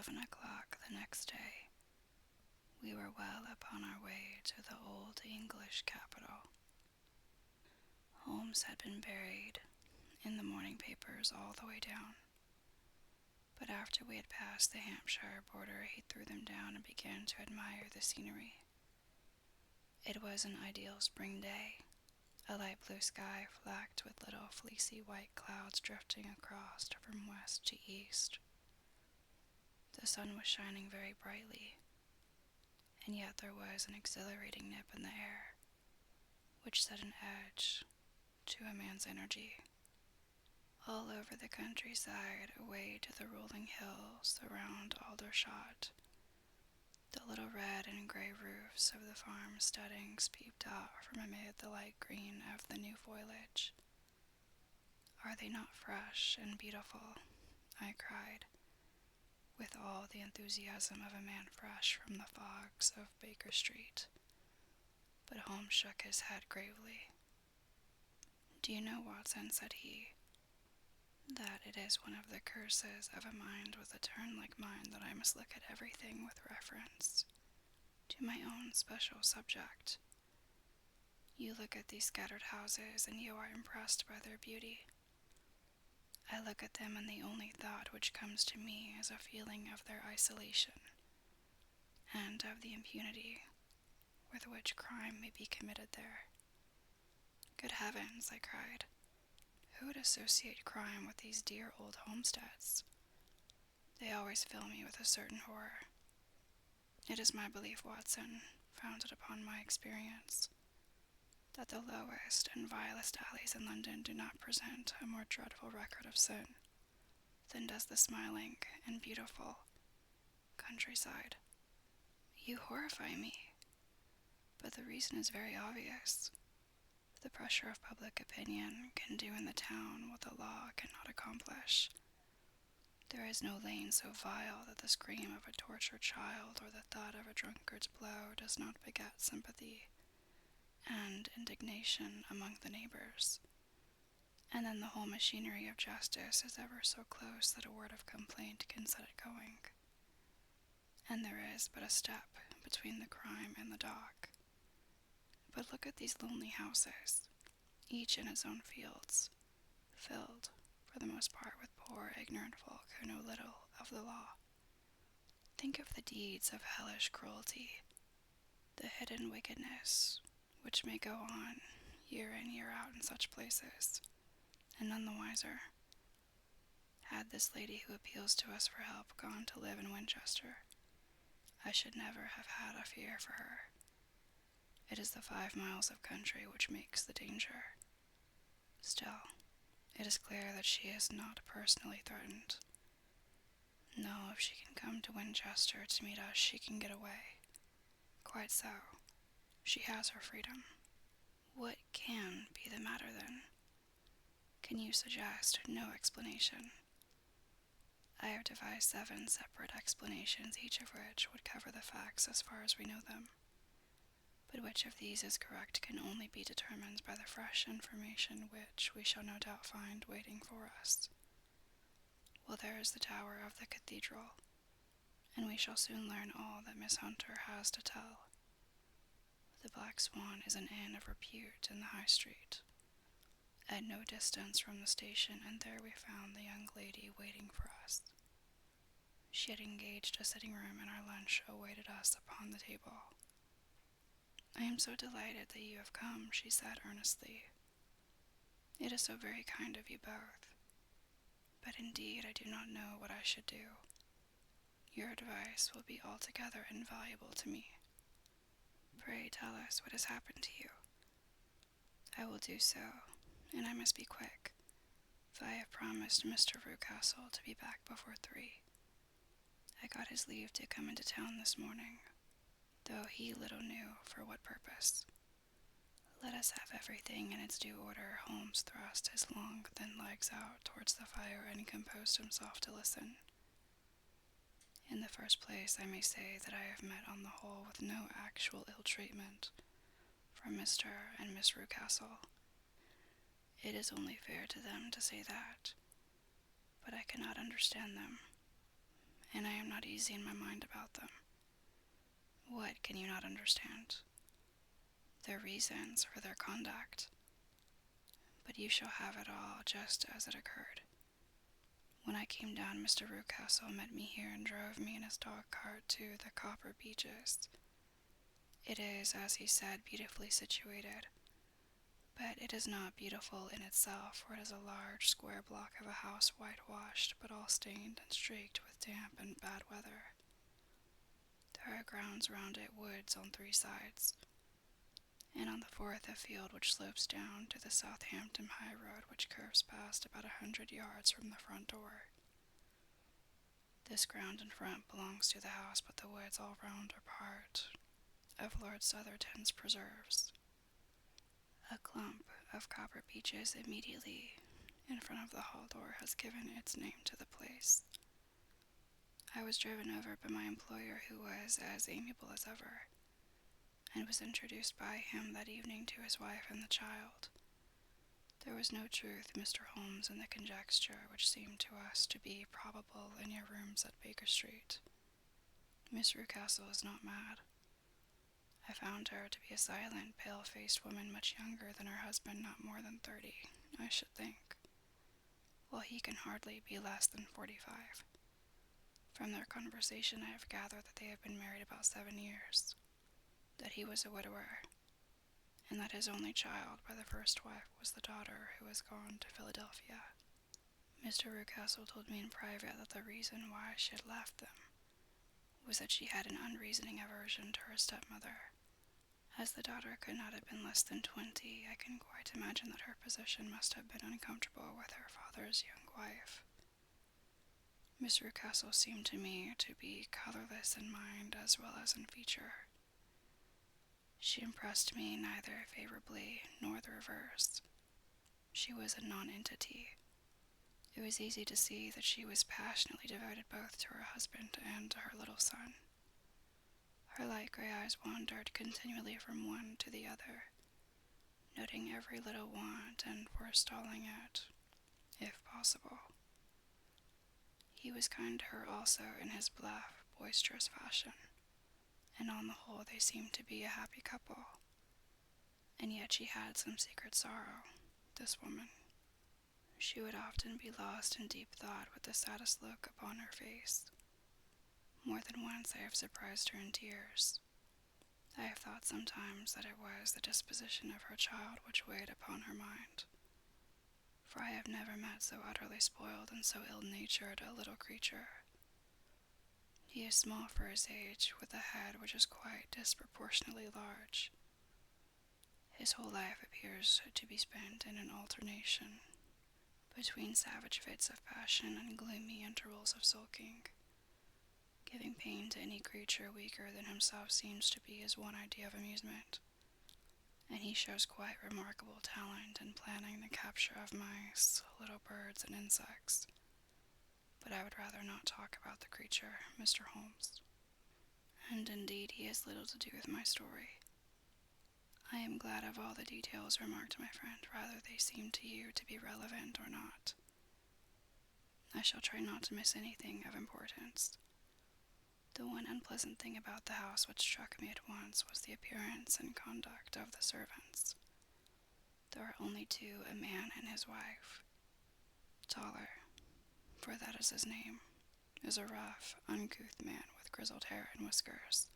11 o'clock the next day, we were well upon our way to the old English capital. Holmes had been buried in the morning papers all the way down, but after we had passed the Hampshire border, he threw them down and began to admire the scenery. It was an ideal spring day, a light blue sky flecked with little fleecy white clouds drifting across from west to east. The sun was shining very brightly, and yet there was an exhilarating nip in the air, which set an edge to a man's energy. All over the countryside, away to the rolling hills around Aldershot, the little red and gray roofs of the farm steadings peeped out from amid the light green of the new foliage. "Are they not fresh and beautiful?" I cried, with all the enthusiasm of a man fresh from the fogs of Baker Street. But Holmes shook his head gravely. "Do you know, Watson," said he, "that it is one of the curses of a mind with a turn like mine that I must look at everything with reference to my own special subject. You look at these scattered houses, and you are impressed by their beauty. I look at them, and the only thought which comes to me is a feeling of their isolation, and of the impunity with which crime may be committed there." "Good heavens," I cried, "who would associate crime with these dear old homesteads? They always fill me with a certain horror. It is my belief, Watson, founded upon my experience, that the lowest and vilest alleys in London do not present a more dreadful record of sin than does the smiling and beautiful countryside." "You horrify me, but the reason is very obvious. The pressure of public opinion can do in the town what the law cannot accomplish. There is no lane so vile that the scream of a tortured child or the thud of a drunkard's blow does not beget sympathy and indignation among the neighbors. And then the whole machinery of justice is ever so close that a word of complaint can set it going. And there is but a step between the crime and the dock. But look at these lonely houses, each in its own fields, filled, for the most part, with poor, ignorant folk who know little of the law. Think of the deeds of hellish cruelty, the hidden wickedness, which may go on year in, year out in such places, and none the wiser. Had this lady who appeals to us for help gone to live in Winchester, I should never have had a fear for her. It is the 5 miles of country which makes the danger. Still, it is clear that she is not personally threatened. No, if she can come to Winchester to meet us, she can get away. Quite so. She has her freedom. What can be the matter, then? Can you suggest no explanation? I have devised 7 separate explanations, each of which would cover the facts as far as we know them. But which of these is correct can only be determined by the fresh information which we shall no doubt find waiting for us. Well, there is the tower of the cathedral, and we shall soon learn all that Miss Hunter has to tell. The Black Swan is an inn of repute in the High Street, at no distance from the station, and there we found the young lady waiting for us. She had engaged a sitting room, and our lunch awaited us upon the table. "I am so delighted that you have come," she said earnestly. "It is so very kind of you both. But indeed I do not know what I should do. Your advice will be altogether invaluable to me. Pray tell us what has happened to you." "I will do so, and I must be quick, for I have promised Mr. Rucastle to be back before 3. I got his leave to come into town this morning, though he little knew for what purpose. Let us have everything in its due order." Holmes thrust his long, thin legs out towards the fire and composed himself to listen. "In the first place, I may say that I have met on the whole with no actual ill-treatment from Mr. and Miss Rucastle. It is only fair to them to say that, but I cannot understand them, and I am not easy in my mind about them. What can you not understand? Their reasons for their conduct. But you shall have it all just as it occurred. When I came down, Mr. Rucastle met me here and drove me in his dog cart to the Copper Beeches. It is, as he said, beautifully situated. But it is not beautiful in itself, for it is a large square block of a house whitewashed, but all stained and streaked with damp and bad weather. There are grounds round it, woods on 3 sides, and on the 4th a field which slopes down to the Southampton high road, which curves past about 100 yards from the front door. This ground in front belongs to the house, but the woods all round are part of Lord Southerton's preserves. A clump of copper beeches immediately in front of the hall door has given its name to the place. I was driven over by my employer, who was as amiable as ever, and was introduced by him that evening to his wife and the child. There was no truth, Mr. Holmes, in the conjecture which seemed to us to be probable in your rooms at Baker Street. Miss Rucastle is not mad. I found her to be a silent, pale-faced woman, much younger than her husband, not more than 30, I should think. Well, he can hardly be less than 45. From their conversation I have gathered that they have been married about 7 years, that he was a widower, and that his only child by the first wife was the daughter who was gone to Philadelphia. Mr. Rucastle told me in private that the reason why she had left them was that she had an unreasoning aversion to her stepmother. As the daughter could not have been less than 20, I can quite imagine that her position must have been uncomfortable with her father's young wife. Miss Rucastle seemed to me to be colorless in mind as well as in feature. She impressed me neither favorably nor the reverse. She was a non-entity. It was easy to see that she was passionately devoted both to her husband and to her little son. Her light gray eyes wandered continually from one to the other, noting every little want and forestalling it, if possible. He was kind to her also in his bluff, boisterous fashion, and on the whole they seemed to be a happy couple. And yet she had some secret sorrow, this woman. She would often be lost in deep thought with the saddest look upon her face. More than once I have surprised her in tears. I have thought sometimes that it was the disposition of her child which weighed upon her mind, for I have never met so utterly spoiled and so ill-natured a little creature. He is small for his age, with a head which is quite disproportionately large. His whole life appears to be spent in an alternation between savage fits of passion and gloomy intervals of sulking. Giving pain to any creature weaker than himself seems to be his one idea of amusement, and he shows quite remarkable talent in planning the capture of mice, little birds, and insects. But I would rather not talk about the creature, Mr. Holmes. And indeed he has little to do with my story. I am glad of all the details, remarked my friend, whether they seem to you to be relevant or not. I shall try not to miss anything of importance. The one unpleasant thing about the house which struck me at once was the appearance and conduct of the servants. There were only 2, a man and his wife. Taller, for that is his name, is a rough, uncouth man with grizzled hair and whiskers,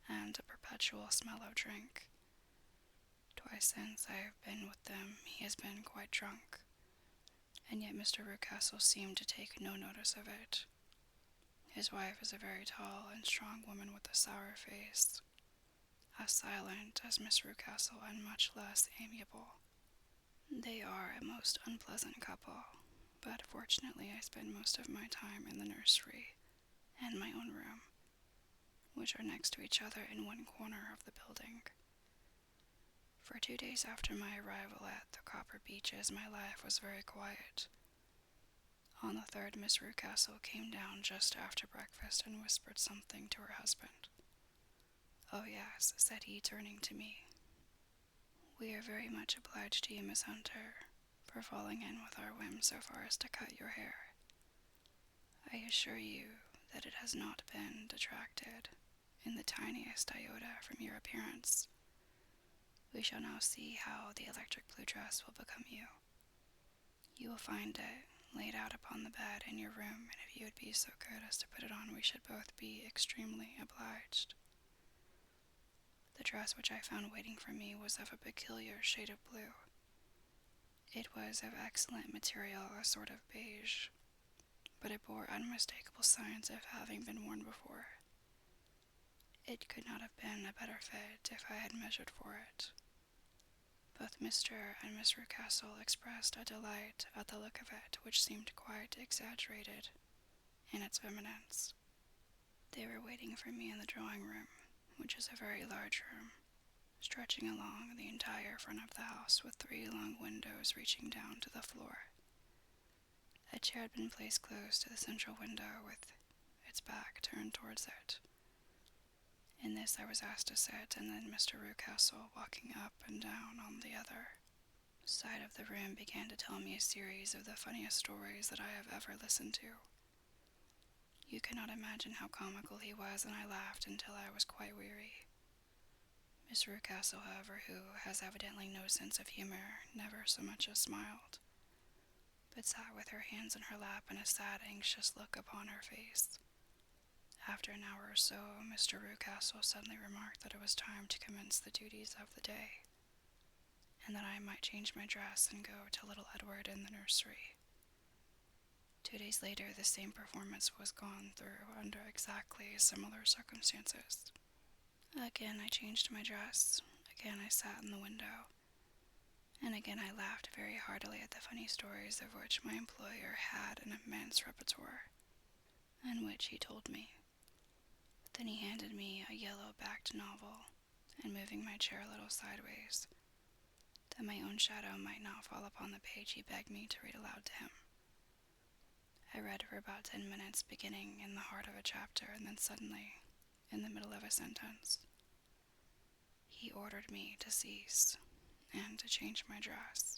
and a perpetual smell of drink. Twice since I have been with them he has been quite drunk, and yet Mr. Rucastle seemed to take no notice of it. His wife is a very tall and strong woman with a sour face, as silent as Miss Rucastle and much less amiable. They are a most unpleasant couple, but fortunately I spend most of my time in the nursery and my own room, which are next to each other in one corner of the building. For 2 days after my arrival at the Copper Beeches, my life was very quiet. On the 3rd, Miss Rucastle came down just after breakfast and whispered something to her husband. "Oh yes," said he, turning to me. "We are very much obliged to you, Miss Hunter, for falling in with our whim so far as to cut your hair. I assure you that it has not been detracted in the tiniest iota from your appearance. We shall now see how the electric blue dress will become you. You will find it laid out upon the bed in your room, and if you would be so good as to put it on, we should both be extremely obliged. The dress which I found waiting for me was of a peculiar shade of blue. It was of excellent material, a sort of beige, but it bore unmistakable signs of having been worn before. It could not have been a better fit if I had measured for it. Both Mr. and Miss Rucastle expressed a delight at the look of it, which seemed quite exaggerated in its eminence. They were waiting for me in the drawing-room, which is a very large room, stretching along the entire front of the house with 3 long windows reaching down to the floor. A chair had been placed close to the central window with its back turned towards it. In this I was asked to sit, and then Mr. Rucastle, walking up and down on the other side of the room, began to tell me a series of the funniest stories that I have ever listened to. You cannot imagine how comical he was, and I laughed until I was quite weary. Miss Rucastle, however, who has evidently no sense of humor, never so much as smiled, but sat with her hands in her lap and a sad, anxious look upon her face. After an hour or so, Mr. Rucastle suddenly remarked that it was time to commence the duties of the day, and that I might change my dress and go to little Edward in the nursery. 2 days later, the same performance was gone through under exactly similar circumstances. Again I changed my dress, again I sat in the window, and again I laughed very heartily at the funny stories of which my employer had an immense repertoire, and which he told me. Then he handed me a yellow-backed novel, and moving my chair a little sideways, that my own shadow might not fall upon the page, he begged me to read aloud to him. I read for about 10 minutes, beginning in the heart of a chapter, and then suddenly, in the middle of a sentence, he ordered me to cease and to change my dress.